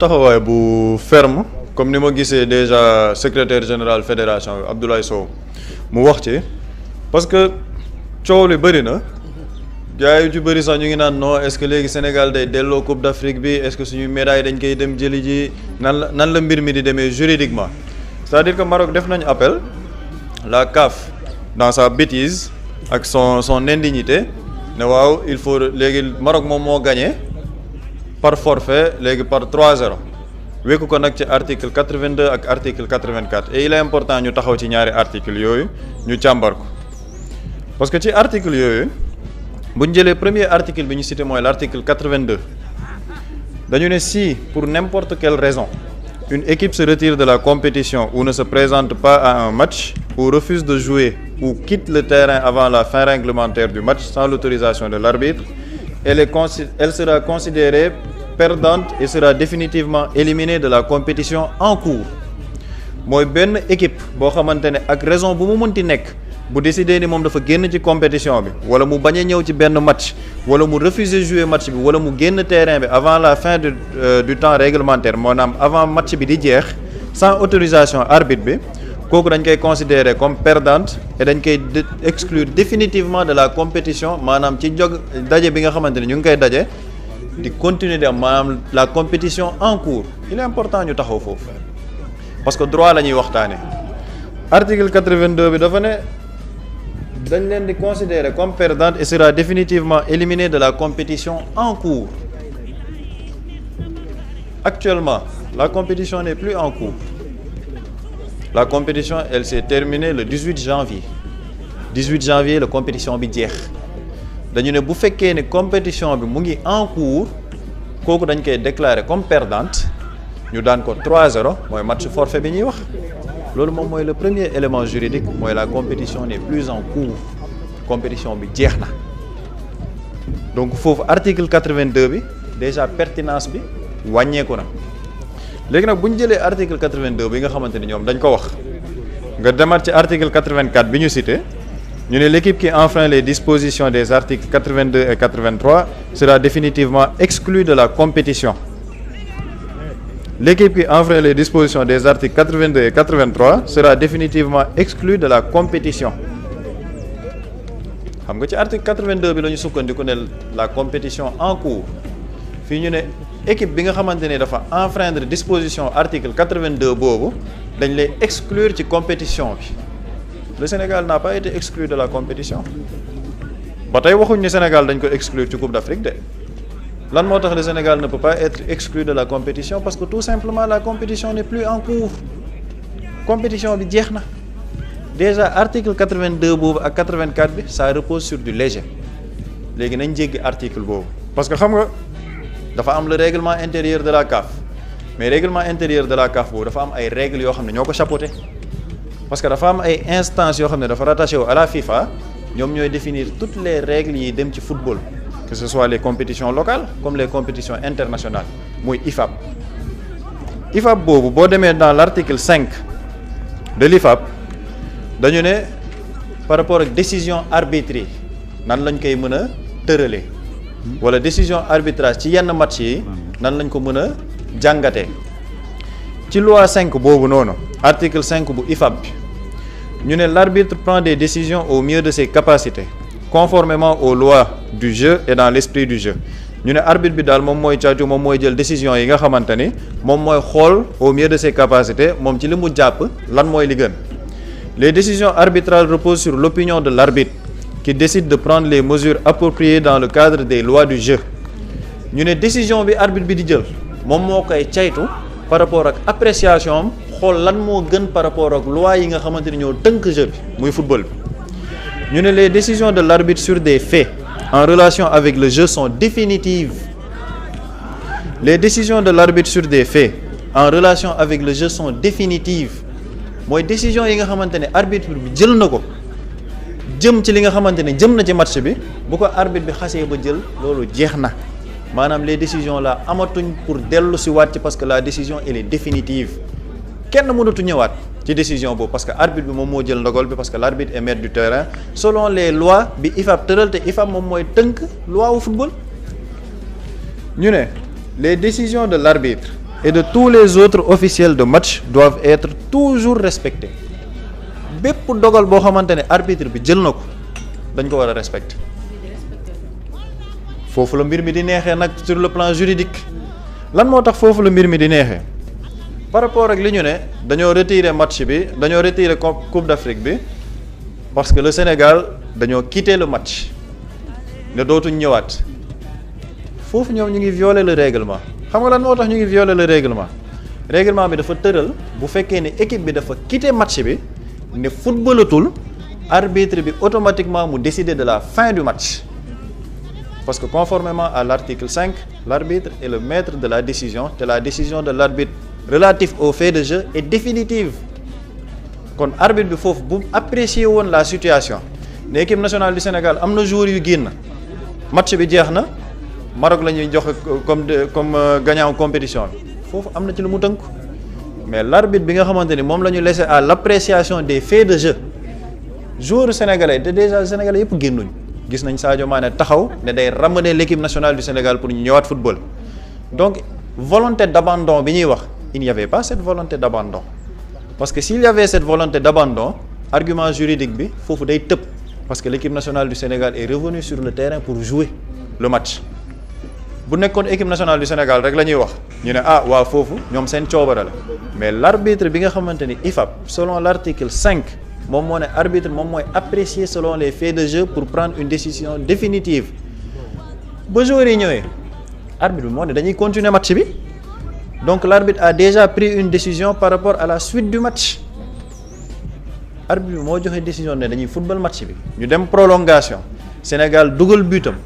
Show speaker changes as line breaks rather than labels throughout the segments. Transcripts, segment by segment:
taxawaay bu ferme comme ni ma gisee déjà secrétaire général fédération bi Abdoulaye Sow mu wax ci parce que coow li bëri na gars yu ci bëri sax ñu ngi naan non est-ce que léegi Sénégal day delloo Coupe d'Afrique bi est-ce que suñuy médaille dañ koy dem jëli ji nan la mbir mi di demee juridiquement c'est-à-dire que Maroc def nañu appel la CAF dans sa bêtise ak son indignité ne waaw il faut léegi Maroc moom moo gagné par forfait léegi par 3-0 wékku ko nag ci article 82 ak article 84 et il est important ñu taxaw ci ñaari article yooyu ñu càmbar ko parce que ci article yooyu bu ñu jëlee premier article bi ñu cité mooy l'article 82 dañu ne si pour n'importe quelle raison une équipe se retire de la compétition ou ne se présente pas à un match ou refuse de jouer ou quitte le terrain avant la fin réglementaire du match sans l'autorisation de l'arbitre, elle sera considérée perdante et sera définitivement éliminée de la compétition en cours. mooy benn équipe boo xamante ne ak raison bu mu mënti nekk bu décidé ni moom dafa génn ci compétition bi wala mu bañ a ñëw ci benn match wala mu refuser jouer match bi wala mu génn terrain bi avant la fin du temps réglementaire maanaam avant match bi di jeex sans autorisation arbitre bi kooku dañ koy considérer comme perdante et dañ koy exclure définitivement de la compétition maanaam ci daje bi nga xamante ne ñu ngi koy daje di continuer di am maanaam la compétition en cours il est important ñu taxaw foofu parce que droit la ñuy waxtaane article 82 bi dafa ne dañ leen di considérer comme perdante et sera définitivement éliminée de la compétition en cours. Actuellement, la compétition n'est plus en cours. La compétition, elle s'est terminée le 18 janvier. 18 janvier, la compétition bi jeex dañu ne bu fekkee ne compétition bi mu ngi en cours kooku dañ koy déclarer comme perdante ñu daan ko 3-0 mooy match forfait bi ñuy wax. loolu moom mooy le premier élément juridique mooy la compétition n'est plus en cours compétition bi jeex na donc foofu article 82 bi déjà pertinence bi wàññeeku na léegi nag bu ñu jëlee article 82 bi nga xamante ni ñoom dañ ko wax nga demaat ci article 84 bi ñu cité ñu ne l'équipe qui enfreint les dispositions des articles 82 et 83 sera définitivement exclue de la compétition. L'équipe qui enfreint les dispositions des articles 82 et 83 sera définitivement exclue de la compétition. xam nga ci article 82 bi la ñu sukkandiku ne la compétition en cours fii ñu ne équipe bi nga xamante ne dafa enfreindre disposition article 82 boobu dañ lay exclure ci compétition bi le Sénégal n'a pas été exclu de la compétition ba tey waxuñ ne Sénégal dañ ko exclure ci Coupe d'Afrique de. lan moo tax le Sénégal ne peut pas être exclu de la compétition parce que tout simplement la compétition n'est plus en cours compétition bi jeex na déjà article 82 boobu ak 84 bi ça repose sur du léger léegi nañ jéggi article boobu parce que xam nga dafa am le règlement intérieur de la CAF mais règlement intérieur de la CAF boobu dafa am ay règles yoo xam ne ñoo ko chapeauté parce que dafa am ay instances yoo xam ne dafa rattaché wu à la FIFA ñoom ñooy définir toutes les règles yi dem ci football que ce soit les compétitions locales comme les compétitions internationales muy IFAB IFAB boobu boo demee dans l'article 5 de l'IFAB dañu ne par rapport ak décision arbitrée nan lañ koy mën a tëralee wala décision arbitrage ci yenn match yi nan lañ ko mën a jàngatee ci loi 5 boobu noonu article 5 bu IFAB bi ñu ne l'arbitre prend des décisions au mieux de ses capacités conformément aux lois du jeu et dans l'esprit du jeu ñu ne arbitre bi daal moom mooy càccu moom mooy jël décision yi nga xamante ni moom mooy xool au mieux de ses capacités moom ci li mu jàpp lan mooy li gën les décisions arbitrales reposent sur l'opinion de l'arbitre qui décide de prendre les mesures appropriées dans le cadre des lois du jeu ñu ne décision bi arbitre bi di jël moom moo koy caytu par rapport ak appréciation am xool lan moo gën par rapport ak loi yi nga xamante ni ñoo tënk jeu bi muy football bi ñu ne les décisions de l'arbitre sur des faits en relation avec le jeu sont définitives les décisions de l'arbitre sur des faits en relation avec le jeu sont définitives mooy décision yi nga xamante ne arbitre bi jël na ko jëm ci li nga xamante ne jëm na ci match bi bu ko arbitre bi xasee ba jël loolu jeex na maanaam les décisions là amatuñ pour dellu si waat ci parce que la décision elle est définitive kenn mënatu ñëwaat ci décision boobu parce que arbitre bi moom moo jël ndogal bi parce que l'arbitre est maître du terrain selon les lois bi IFAB tëral te IFAB moom mooy tënk loi wu football ñu ne les décisions de l'arbitre et de tous les autres officiels de match doivent être toujours respectés bépp dogal boo xamante ne arbitre bi jël na ko dañ ko war a respecter foofu la mbir mi di neexee nag sur le plan juridique lan moo tax foofu la mbir mi di neexee par rapport ak li ñu ne dañoo retirer match bi dañoo retirer Coupe d'Afrique bi parce que le Sénégal dañoo quitter le match ne dootuñ ñëwaat foofu ñoom ñu ngi violer le règlement xam nga lan moo tax ñu ngi violer le règlement bi dafa tëral bu fekkee ne équipe bi dafa quitter match bi ne footballatul arbitre bi automatiquement mu décider de la fin du match parce que conformément à l'article 5 l'arbitre est le maître de la décision te la décision de l'arbitre relative au fait de jeu est définitive kon arbitre bi foofu bu apprécier woon la situation ne équipe nationale du Sénégal am na joueurs yu génn match bi jeex na Maroc la ñuy joxe comme gagnant compétition bi foofu am na ci lu mu tënk mais l'arbitre bi nga xamante ni moom la ñu laisser à l'appréciation des faits de jeu joueurs sénégalais te déjà sénégalais yëpp génnuñ gis nañ Sadio Mané taxaw ne day ramener l'équipe nationale du Sénégal pour ñu ñëwaat football donc volonté d'abandon bi ñuy wax il n'y avait pas cette volonté d'abandon parce que s'il y avait cette volonté d'abandon argument juridique bi foofu day tëb parce que l'équipe nationale du Sénégal est revenue sur le terrain pour jouer le match bu nekkoon équipe nationale du Sénégal rek la ñuy wax ñu ne ah waaw foofu ñoom seen coobara la mais l'arbitre bi nga xamante ni IFAB selon l'article 5 moom moo ne arbitre moom mooy apprécier selon les faits de jeu pour prendre une décision définitive ba joueurs yi ñëwee arbitre bi moo ne dañuy continuer match bi donc l'arbitre a déjà pris une décision par rapport à la suite du match arbitre bi moo joxe décision ne dañuy football match bi ñu dem prolongation Sénégal dugal butam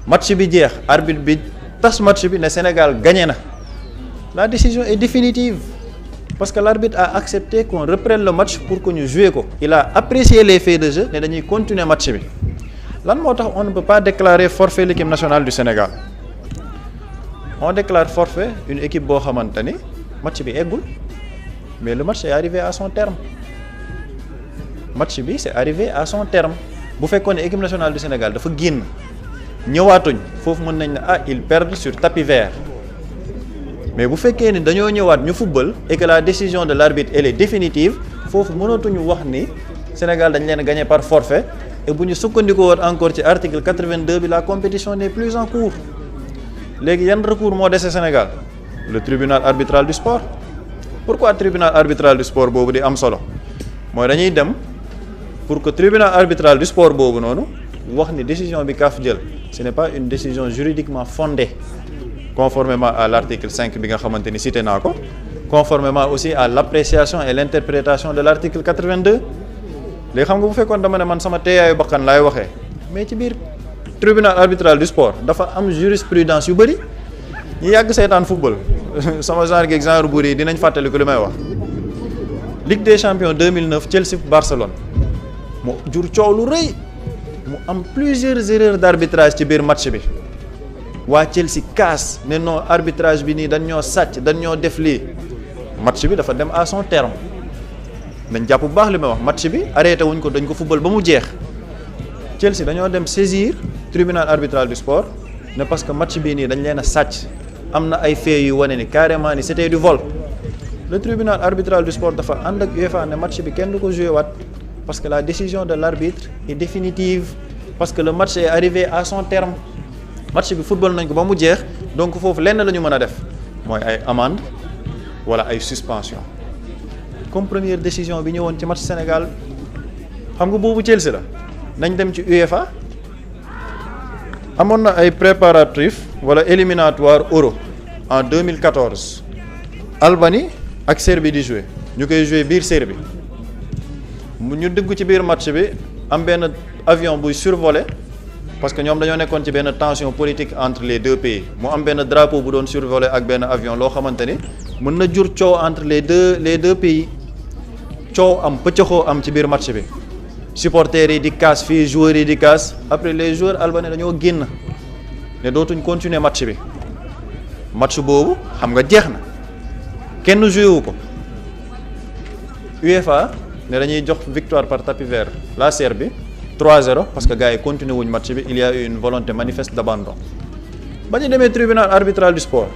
match bi jeex arbitre bi tas match bi ne Sénégal gagné na la décision est définitive parce que l'arbitre a accepté qu'on reprenne le match pour que ñu jouer ko il a apprécié les faits de jeu ne dañuy continuer match bi lan moo tax on ne peut pas déclarer forfait l'équipe nationale du Sénégal on déclare forfait une équipe boo xamante ni match bi eggul mais le match est arrivé à son terme match bi c'est arrivé à son terme bu fekkoon ne équipe nationale du Sénégal dafa génn ñëwaatuñ foofu mën nañ ne ah ils perdent sur tapis vert mais bu fekkee ni dañoo ñëwaat ñu football et que la décision de l'arbitre elle est définitive foofu mënatuñu wax ni Sénégal dañ leen gagné par forfait et bu ñu sukkandikoo woon encore ci article 82 bi la compétition n'est plus en cours léegi yan recours moo dese Sénégal le tribunal arbitral du sport pourquoi tribunal arbitral du sport boobu di am solo mooy dañuy dem pour que tribunal arbitral du sport boobu noonu wax ni décision bi CAF jël ce n'est pas une décision juridiquement fondée conformément à l'article 5 bi nga xamante ni cité naa ko conformément aussi à l'appréciation et l'interprétation de l'article 82 léegi xam nga bu fekkoon dama ne man sama teeyaayu bakkan laay waxee mais ci biir tribunal arbitral du sport dafa am jurisprudence yu bëri ñi yàgg seetaan football sama genre geeg genre buur yi dinañ fàttali ko li may wax Ligue des champions 2009 Chelsea Barcelone mu jur coow lu rëy mu am plusieurs erreurs d'arbitrage ci biir match bi waa Chelsea kaas ne non arbitrage bi nii dañ ñoo sàcc dañ ñoo def lii match bi dafa dem à son terme dañ jàpp bu baax li may wax match bi arrêté wuñ ko dañ ko football ba mu jeex Chelsea dañoo dem saisir tribunal arbitral du sport ne parce que match bii nii dañ leen a sàcc am na ay faits yu wane ni carrément ni c'était du vol le tribunal arbitral du sport dafa ànd ak UEFA ne match bi kenn du ko joué waat parce que la décision de l'arbitre est définitive parce que le match est arrivé à son terme match bi football nañ ko ba mu jeex donc foofu lenn la ñu mën a def mooy ay amende wala ay suspension comme première décision bi ñëwoon ci match Sénégal xam nga boobu Chelsea la nañ dem ci UEFA amoon na ay préparatifs wala éliminatoire Euro en 2014 Albanie ak Serbie di jouer ñu koy jouer biir Serbie ñu dugg ci biir match bi am benn avion buy survoler parce que ñoom dañoo nekkoon ci benn tension politique entre les deux pays mu am benn drapeau bu doon survoler ak benn avion loo xamante ni mën na jur coow entre les deux pays coow am pëccëxoo am ci biir match bi supporters yi di casse fii joueurs yi di casse après les joueurs albanais dañoo génn ne dootuñ continuer match bi match boobu xam nga jeex na kenn joué wu ko UEFA ne dañuy jox victoire par tapis vert la Serbie 3-0 parce que gars yi continué wuñ match bi il y a eu une volonté manifeste d'abandon ba ñu demee tribunal arbitral du sport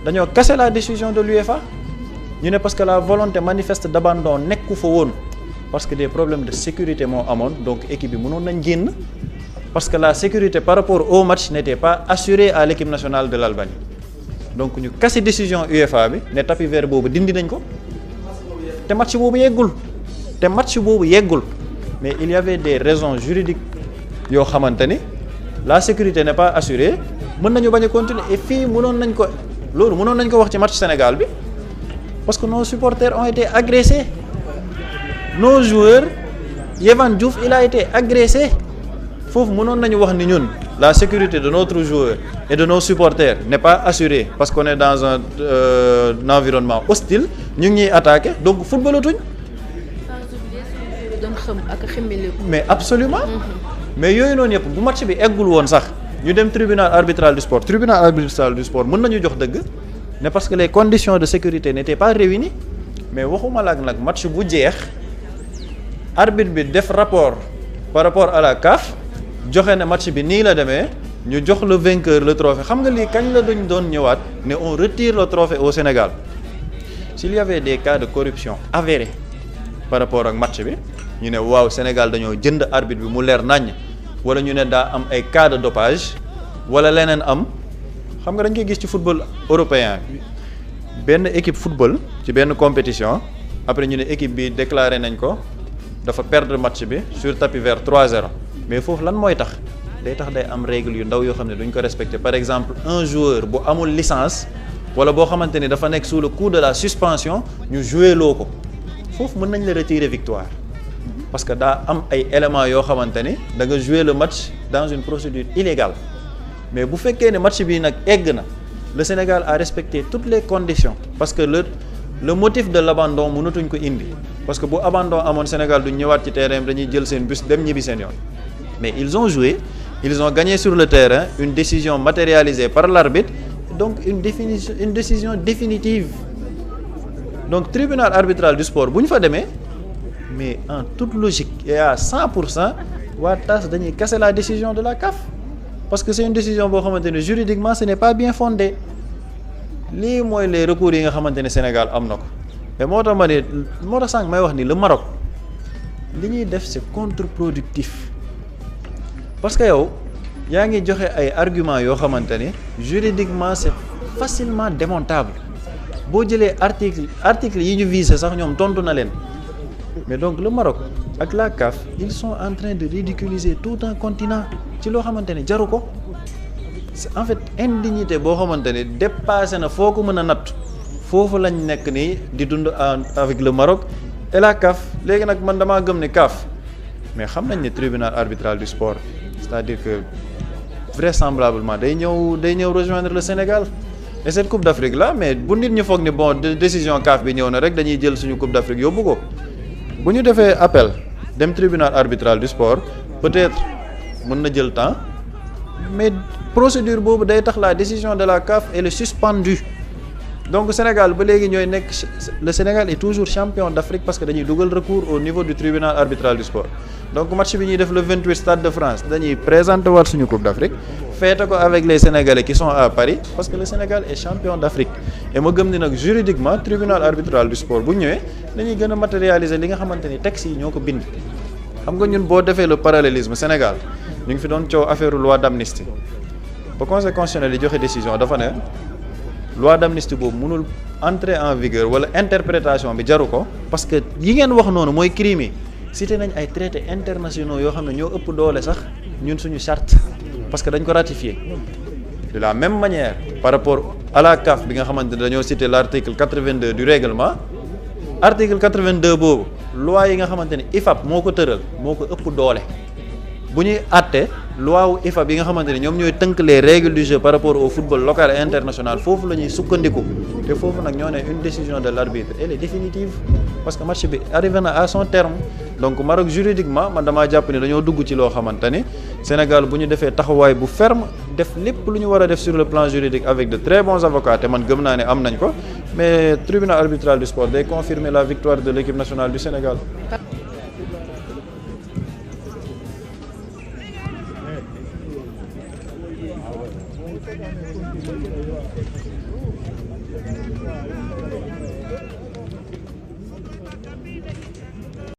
dañoo casser la décision de l'UEFA ñu ne parce que la volonté manifeste d'abandon nekku fa woon parce que des problèmes de sécurité moo amoon donc équipe bi mënoon nañ génn parce que la sécurité par rapport au match n'était pas assurée à l'équipe nationale de l'Albanie donc ñu casser décision UEFA bi ne tapis vert boobu dindi nañ ko te match boobu yeggul mais il y avait des raisons juridiques yoo xamante ni la sécurité n'est pas assurée mën nañu bañ a continuer et fii mënoon nañ ko wax ci match Sénégal bi parce que nos supporters ont été agressés nos joueurs Yehvan Diouf il a été agressé foofu mënoon nañu wax ni ñun la sécurité de notre joueur et de nos supporters n'est pas assurée parce qu'on est dans un environnement hostile ñu ngi ñuy attaqué donc footballatuñ. mais absolument mais yooyu noonu yëpp bu match bi eggul woon sax ñu dem tribunal arbitral du sport mën nañu jox dëgg ne parce que les conditions de sécurité n'étaient pas réunies mais waxuma la ak nag match bu jeex arbitre bi def rapport par rapport à la CAF joxe ne match bi nii la demee ñu jox le vainqueur le trophée xam nga lii kañ la dañ doon ñëwaat ne on retire le trophée au Sénégal s'il y avait des cas de corruption avérés par rapport ak match bi ñu ne waaw Sénégal dañoo jënd arbitre bi mu leer naññ wala ñu ne daa am ay cas de dopage wala leneen am xam nga dañ koy gis ci football européen benn équipe football ci benn compétition après ñu ne équipe bi déclaré nañ ko dafa perdre match bi sur tapis vert 3-0 mais foofu lan mooy tax day am règle yu ndaw yoo xam ne duñ ko respecter par exemple un joueur bu amul licence wala boo xamante ni dafa nekk sous le coup de la suspension ñu joué loo ko foofu mën nañ la retirer victoire parce que daa am ay éléments yoo xamante ni da nga jouer le match dans une procédure illégale mais bu fekkee ne match bi nag egg na le Sénégal a respecté toutes les conditions parce que le motif de l'abandon mënatuñ ko indi parce que bu abandon amoon Sénégal duñ ñëwaat ci terrain dañuy jël seen bus dem ñibbi seen yoon mais ils ont joué ils ont gagné sur le terrain une décision matérialisée par l'arbitre donc une décision définitive donc tribunal arbitral du sport bu ñu fa demee mais en toute logique et à 100% waa TAS dañuy casser la décision de la CAF parce que c'est une décision boo xamante ne juridiquement ce n'est pas bien fondé lii mooy les recours yi nga xamante ne Sénégal am na ko mais moo tax sànq may wax ni le Maroc li ñuy def c'est contre-productif parce que yow yaa ngi joxe ay arguments yoo xamante ne juridiquement c'est facilement démontable boo jëlee article yi ñu visé sax ñoom tontu na leen mais donc le Maroc ak la CAF ils sont en train de ridiculiser tout un continent ci loo xamante ne jaru ko c'est en fait indignité boo xamante ne dépassé na foo ko mën a natt foofu lañ nekk nii di dund avec le Maroc et la CAF léegi nag man damaa gëm ne CAF mais xam nañ ne tribunal arbitral du sport c'est-à-dire que vraisemblablement day ñëw rejoindre le Sénégal et cette coupe d'Afrique là mais bu nit ñu foog ni bon décision CAF bi ñëw na rek dañuy jël suñu coupe d'Afrique yóbbu ko bu ñu defee appel dem tribunal arbitral du sport peut-être mën na jël temps mais procédure boobu day tax la décision de la CAF elle est suspendue donc Sénégal ba léegi ñooy nekk le Sénégal est toujours champion d'Afrique parce que dañuy dugal recours au niveau du tribunal arbitral du sport donc match bi ñuy def le 28 Stade de France dañuy présenter waat suñu coupe d'Afrique feete ko avec les Sénégalais qui sont à Paris parce que le Sénégal est champion d'Afrique et ma gëm ni nag juridiquement tribunal arbitral du sport bu ñëwee dañuy gën a matérialiser li nga xamante ni textes yi ñoo ko bind xam nga ñun boo defee le parallélisme Sénégal ñu ngi fi doon coow affaire loi d'amnistie ba conseil constitutionnel yi joxe décision dafa ne loi d'amnistie boobu mënul entrer en vigueur wala interprétation bi jaru ko parce que yi ngeen wax noonu mooy crime yi cité nañ ay traités internationaux yoo xam ne ñoo ëpp doole sax ñun suñu charte parce que dañ ko ratifié de la même manière par rapport à la CAF bi nga xamante ne dañoo cité l'article 82 du règlement article 82 boobu loi yi nga xamante ne IFAB moo ko tëral moo ko ëpp doole bu ñuy àtte loi wu IFAB bi nga xamante ne ñoom ñooy tënk les règles du jeu par rapport au football local et international foofu la ñuy sukkandiku te foofu nag ñoo ne une décision de l'arbitre elle est définitive parce que match bi arrivé na à son terme donc Maroc juridiquement man damaa jàpp ni dañoo dugg ci loo xamante ni Sénégal bu ñu defee taxawaay bu ferme def lépp lu ñu war a def sur le plan juridique avec de très bons avocats te man gëm naa ne am nañ ko mais tribunal arbitral du sport day confirmer la victoire de l'équipe nationale du Sénégal.